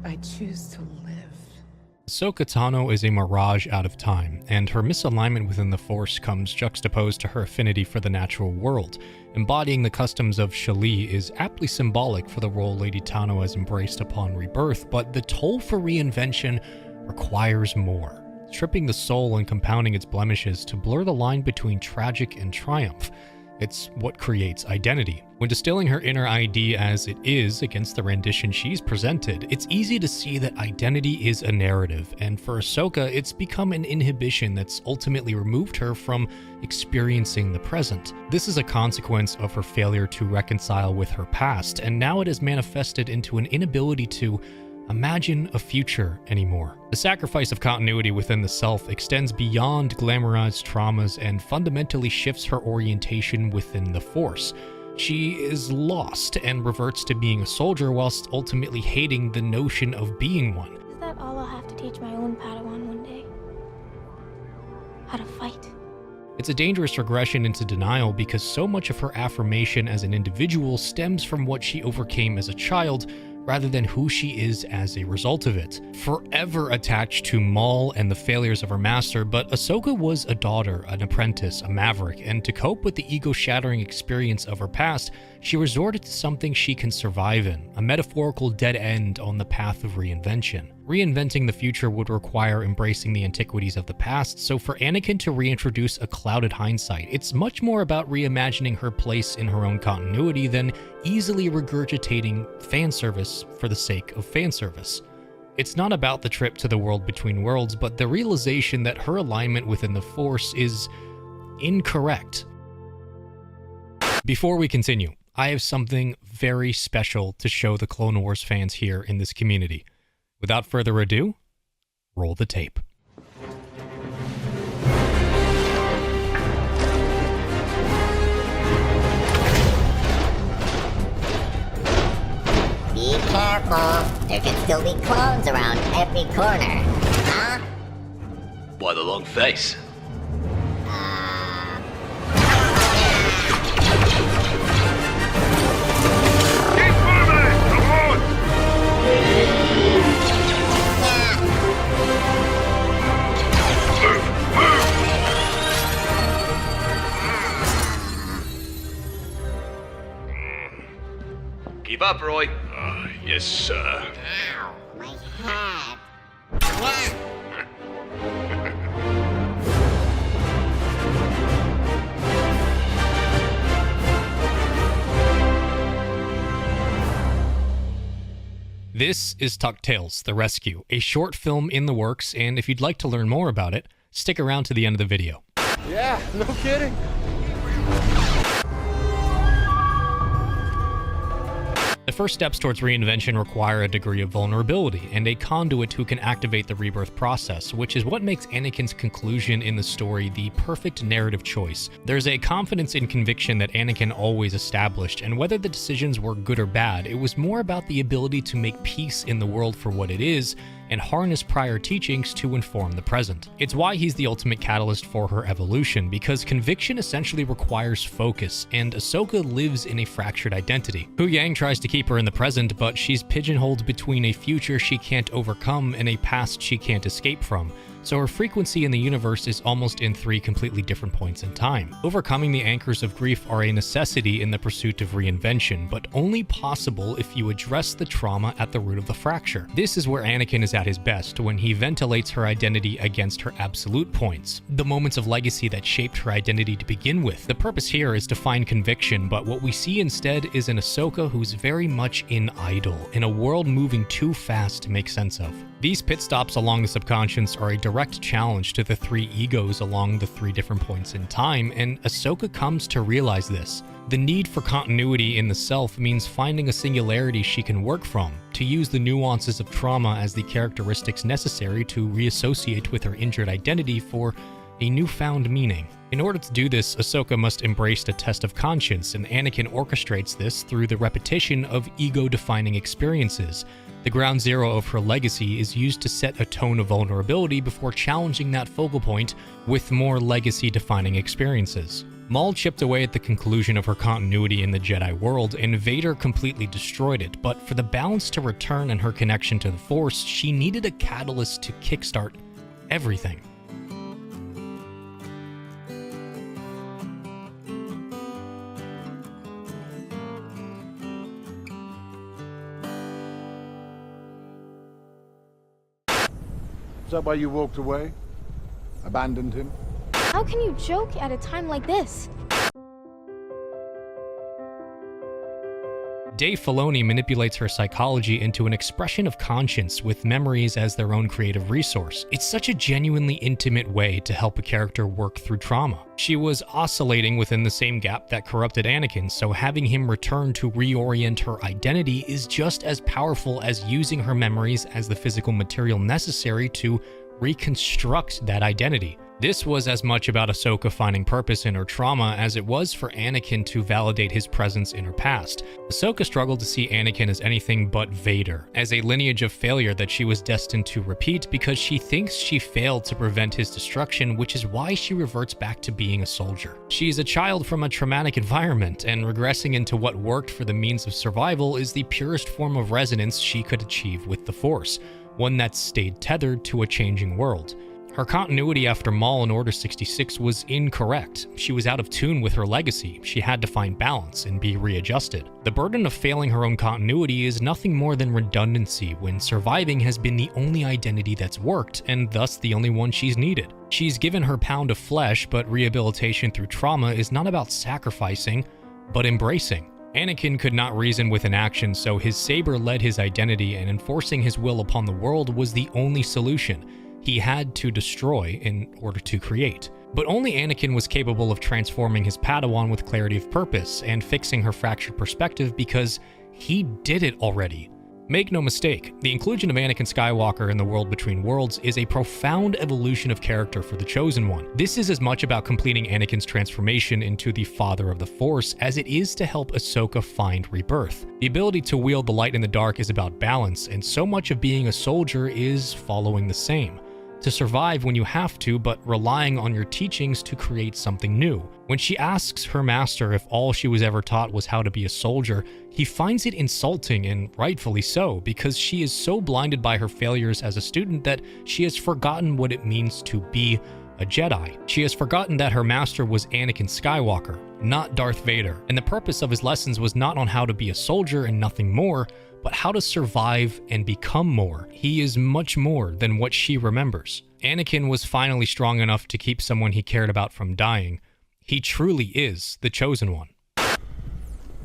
I choose to live. Ahsoka Tano is a mirage out of time, and her misalignment within the Force comes juxtaposed to her affinity for the natural world. Embodying the customs of Shali is aptly symbolic for the role Lady Tano has embraced upon rebirth, but the toll for reinvention requires more, stripping the soul and compounding its blemishes to blur the line between tragic and triumph. It's what creates identity. When distilling her inner ID as it is against the rendition she's presented, it's easy to see that identity is a narrative, and for Ahsoka, it's become an inhibition that's ultimately removed her from experiencing the present. This is a consequence of her failure to reconcile with her past, and now it has manifested into an inability to imagine a future anymore. The sacrifice of continuity within the self extends beyond glamorized traumas and fundamentally shifts her orientation within the Force. She is lost and reverts to being a soldier whilst ultimately hating the notion of being one. Is that all I'll have to teach my own Padawan one day? How to fight? It's a dangerous regression into denial because so much of her affirmation as an individual stems from what she overcame as a child, rather than who she is as a result of it. Forever attached to Maul and the failures of her master, but Ahsoka was a daughter, an apprentice, a maverick, and to cope with the ego-shattering experience of her past, she resorted to something she can survive in, a metaphorical dead end on the path of reinvention. Reinventing the future would require embracing the antiquities of the past, so for Anakin to reintroduce a clouded hindsight, it's much more about reimagining her place in her own continuity than easily regurgitating fan service for the sake of fan service. It's not about the trip to the world between worlds, but the realization that her alignment within the Force is incorrect. Before we continue, I have something very special to show the Clone Wars fans here in this community. Without further ado, roll the tape. Be careful. There could still be clones around every corner. Huh? Why the long face? Keep moving! Come on! Keep up, Roy. Yes, sir. Ow, my head. This is Tuck Tales: The Rescue, a short film in the works, and if you'd like to learn more about it, stick around to the end of the video. Yeah, no kidding. The first steps towards reinvention require a degree of vulnerability and a conduit who can activate the rebirth process, which is what makes Anakin's conclusion in the story the perfect narrative choice. There's a confidence and conviction that Anakin always established, and whether the decisions were good or bad, it was more about the ability to make peace in the world for what it is and harness prior teachings to inform the present. It's why he's the ultimate catalyst for her evolution, because conviction essentially requires focus, and Ahsoka lives in a fractured identity. Hu Yang tries to keep her in the present, but she's pigeonholed between a future she can't overcome and a past she can't escape from. So her frequency in the universe is almost in three completely different points in time. Overcoming the anchors of grief are a necessity in the pursuit of reinvention, but only possible if you address the trauma at the root of the fracture. This is where Anakin is at his best, when he ventilates her identity against her absolute points, the moments of legacy that shaped her identity to begin with. The purpose here is to find conviction, but what we see instead is an Ahsoka who's very much in idle, in a world moving too fast to make sense of. These pit stops along the subconscious are a direct challenge to the three egos along the three different points in time, and Ahsoka comes to realize this. The need for continuity in the self means finding a singularity she can work from, to use the nuances of trauma as the characteristics necessary to reassociate with her injured identity for a newfound meaning. In order to do this, Ahsoka must embrace a test of conscience, and Anakin orchestrates this through the repetition of ego-defining experiences. The ground zero of her legacy is used to set a tone of vulnerability before challenging that focal point with more legacy-defining experiences. Maul chipped away at the conclusion of her continuity in the Jedi world, and Vader completely destroyed it, but for the balance to return and her connection to the Force, she needed a catalyst to kickstart everything. Is that why you walked away? Abandoned him? How can you joke at a time like this? Dave Filoni manipulates her psychology into an expression of conscience with memories as their own creative resource. It's such a genuinely intimate way to help a character work through trauma. She was oscillating within the same gap that corrupted Anakin, so having him return to reorient her identity is just as powerful as using her memories as the physical material necessary to reconstruct that identity. This was as much about Ahsoka finding purpose in her trauma as it was for Anakin to validate his presence in her past. Ahsoka struggled to see Anakin as anything but Vader, as a lineage of failure that she was destined to repeat because she thinks she failed to prevent his destruction, which is why she reverts back to being a soldier. She's a child from a traumatic environment, and regressing into what worked for the means of survival is the purest form of resonance she could achieve with the Force, one that stayed tethered to a changing world. Her continuity after Maul in Order 66 was incorrect. She was out of tune with her legacy. She had to find balance and be readjusted. The burden of failing her own continuity is nothing more than redundancy when surviving has been the only identity that's worked, and thus the only one she's needed. She's given her pound of flesh, but rehabilitation through trauma is not about sacrificing, but embracing. Anakin could not reason with an action, so his saber led his identity, and enforcing his will upon the world was the only solution. He had to destroy in order to create. But only Anakin was capable of transforming his Padawan with clarity of purpose and fixing her fractured perspective because he did it already. Make no mistake, the inclusion of Anakin Skywalker in the World Between Worlds is a profound evolution of character for the Chosen One. This is as much about completing Anakin's transformation into the Father of the Force as it is to help Ahsoka find rebirth. The ability to wield the light in the dark is about balance, and so much of being a soldier is following the same. To survive when you have to, but relying on your teachings to create something new. When she asks her master if all she was ever taught was how to be a soldier, he finds it insulting, and rightfully so, because she is so blinded by her failures as a student that she has forgotten what it means to be a Jedi. She has forgotten that her master was Anakin Skywalker, not Darth Vader, and the purpose of his lessons was not on how to be a soldier and nothing more, but how to survive and become more. He is much more than what she remembers. Anakin was finally strong enough to keep someone he cared about from dying. He truly is the Chosen One.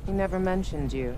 He never mentioned you.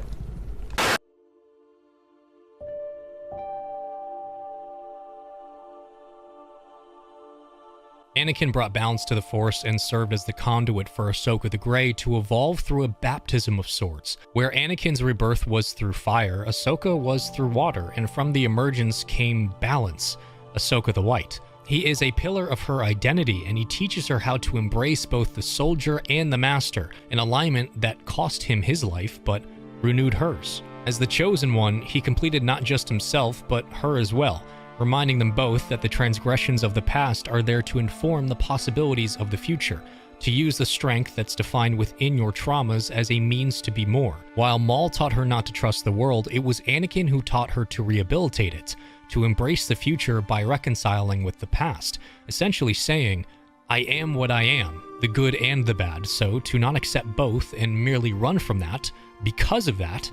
Anakin brought balance to the Force and served as the conduit for Ahsoka the Grey to evolve through a baptism of sorts. Where Anakin's rebirth was through fire, Ahsoka was through water, and from the emergence came balance, Ahsoka the White. He is a pillar of her identity, and he teaches her how to embrace both the soldier and the master, an alignment that cost him his life, but renewed hers. As the Chosen One, he completed not just himself, but her as well, reminding them both that the transgressions of the past are there to inform the possibilities of the future, to use the strength that's defined within your traumas as a means to be more. While Maul taught her not to trust the world, it was Anakin who taught her to rehabilitate it, to embrace the future by reconciling with the past, essentially saying, I am what I am, the good and the bad, so to not accept both and merely run from that, because of that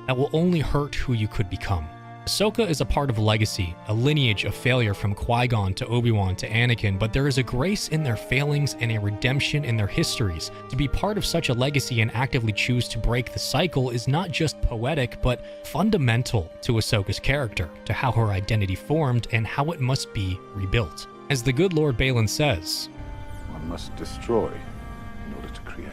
will only hurt who you could become. Ahsoka is a part of legacy, a lineage of failure from Qui-Gon to Obi-Wan to Anakin, but there is a grace in their failings and a redemption in their histories. To be part of such a legacy and actively choose to break the cycle is not just poetic, but fundamental to Ahsoka's character, to how her identity formed and how it must be rebuilt. As the good Lord Balin says, One must destroy in order to create.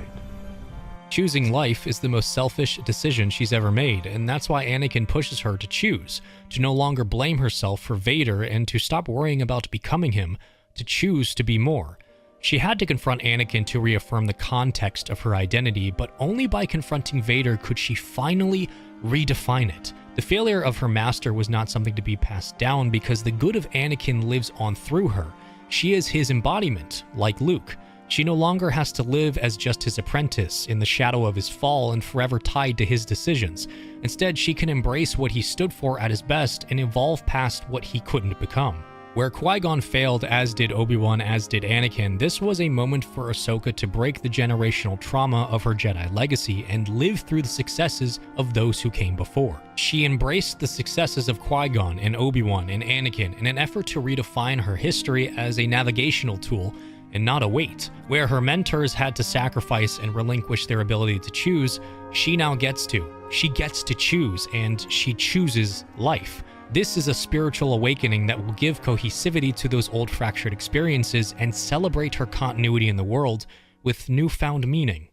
choosing life is the most selfish decision she's ever made, and that's why Anakin pushes her to choose, to no longer blame herself for Vader and to stop worrying about becoming him, to choose to be more. She had to confront Anakin to reaffirm the context of her identity, but only by confronting Vader could she finally redefine it. The failure of her master was not something to be passed down because the good of Anakin lives on through her. She is his embodiment, like Luke. She no longer has to live as just his apprentice in the shadow of his fall and forever tied to his decisions. Instead, she can embrace what he stood for at his best and evolve past what he couldn't become. Where Qui-Gon failed, as did Obi-Wan, as did Anakin, this was a moment for Ahsoka to break the generational trauma of her Jedi legacy and live through the successes of those who came before. She embraced the successes of Qui-Gon and Obi-Wan and Anakin in an effort to redefine her history as a navigational tool and not a weight. Where her mentors had to sacrifice and relinquish their ability to choose, she now gets to. She gets to choose, and she chooses life. This is a spiritual awakening that will give cohesivity to those old fractured experiences and celebrate her continuity in the world with newfound meaning.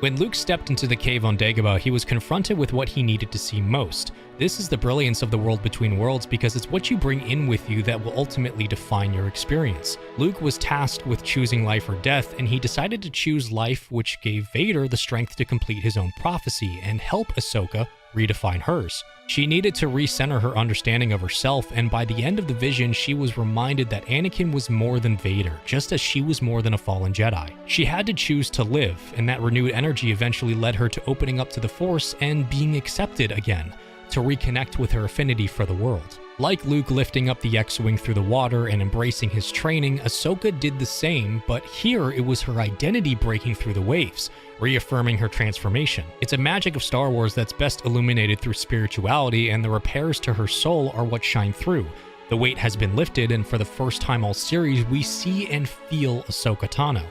When Luke stepped into the cave on Dagobah, he was confronted with what he needed to see most. This is the brilliance of the world between worlds because it's what you bring in with you that will ultimately define your experience. Luke was tasked with choosing life or death, and he decided to choose life, which gave Vader the strength to complete his own prophecy and help Ahsoka redefine hers. She needed to recenter her understanding of herself, and by the end of the vision, she was reminded that Anakin was more than Vader, just as she was more than a fallen Jedi. She had to choose to live, and that renewed energy eventually led her to opening up to the Force and being accepted again, to reconnect with her affinity for the world. Like Luke lifting up the X-Wing through the water and embracing his training, Ahsoka did the same, but here it was her identity breaking through the waves, reaffirming her transformation. It's a magic of Star Wars that's best illuminated through spirituality, and the repairs to her soul are what shine through. The weight has been lifted, and for the first time all series, we see and feel Ahsoka Tano,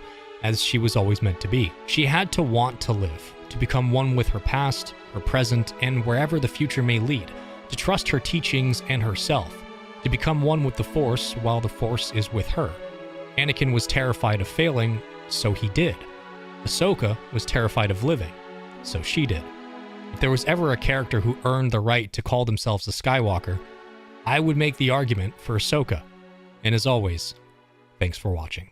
as she was always meant to be. She had to want to live, to become one with her past, her present, and wherever the future may lead, to trust her teachings and herself, to become one with the Force while the Force is with her. Anakin was terrified of failing, so he did. Ahsoka was terrified of living, so she did. If there was ever a character who earned the right to call themselves a Skywalker, I would make the argument for Ahsoka. And as always, thanks for watching.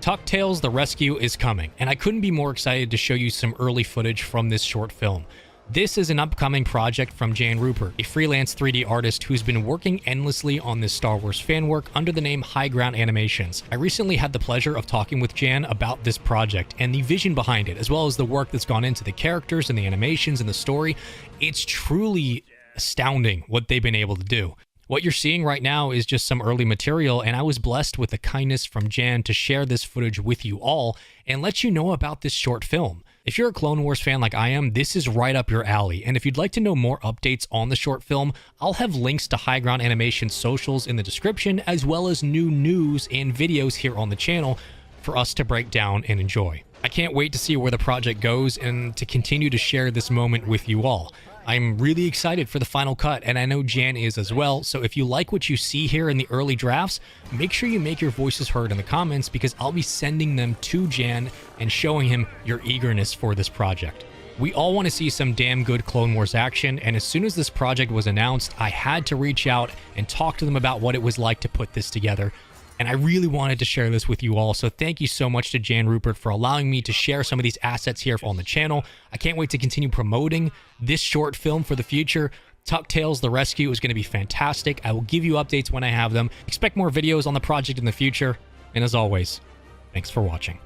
Tales the Rescue is coming, and I couldn't be more excited to show you some early footage from this short film. This is an upcoming project from Jan Rupert, a freelance 3D artist who's been working endlessly on this Star Wars fan work under the name High Ground Animations. I recently had the pleasure of talking with Jan about this project and the vision behind it, as well as the work that's gone into the characters and the animations and the story. It's truly astounding what they've been able to do. What you're seeing right now is just some early material, and I was blessed with the kindness from Jan to share this footage with you all and let you know about this short film. If you're a Clone Wars fan like I am, this is right up your alley, and if you'd like to know more updates on the short film, I'll have links to High Ground Animation socials in the description, as well as new news and videos here on the channel for us to break down and enjoy. I can't wait to see where the project goes and to continue to share this moment with you all. I'm really excited for the final cut, and I know Jan is as well, so if you like what you see here in the early drafts, make sure you make your voices heard in the comments, because I'll be sending them to Jan and showing him your eagerness for this project. We all want to see some damn good Clone Wars action, and as soon as this project was announced, I had to reach out and talk to them about what it was like to put this together. And I really wanted to share this with you all, so thank you so much to Jan Rupert for allowing me to share some of these assets here on the channel. I can't wait to continue promoting this short film for the future. Tales the Rescue is going to be fantastic. I will give you updates when I have them. Expect more videos on the project in the future. And as always, thanks for watching.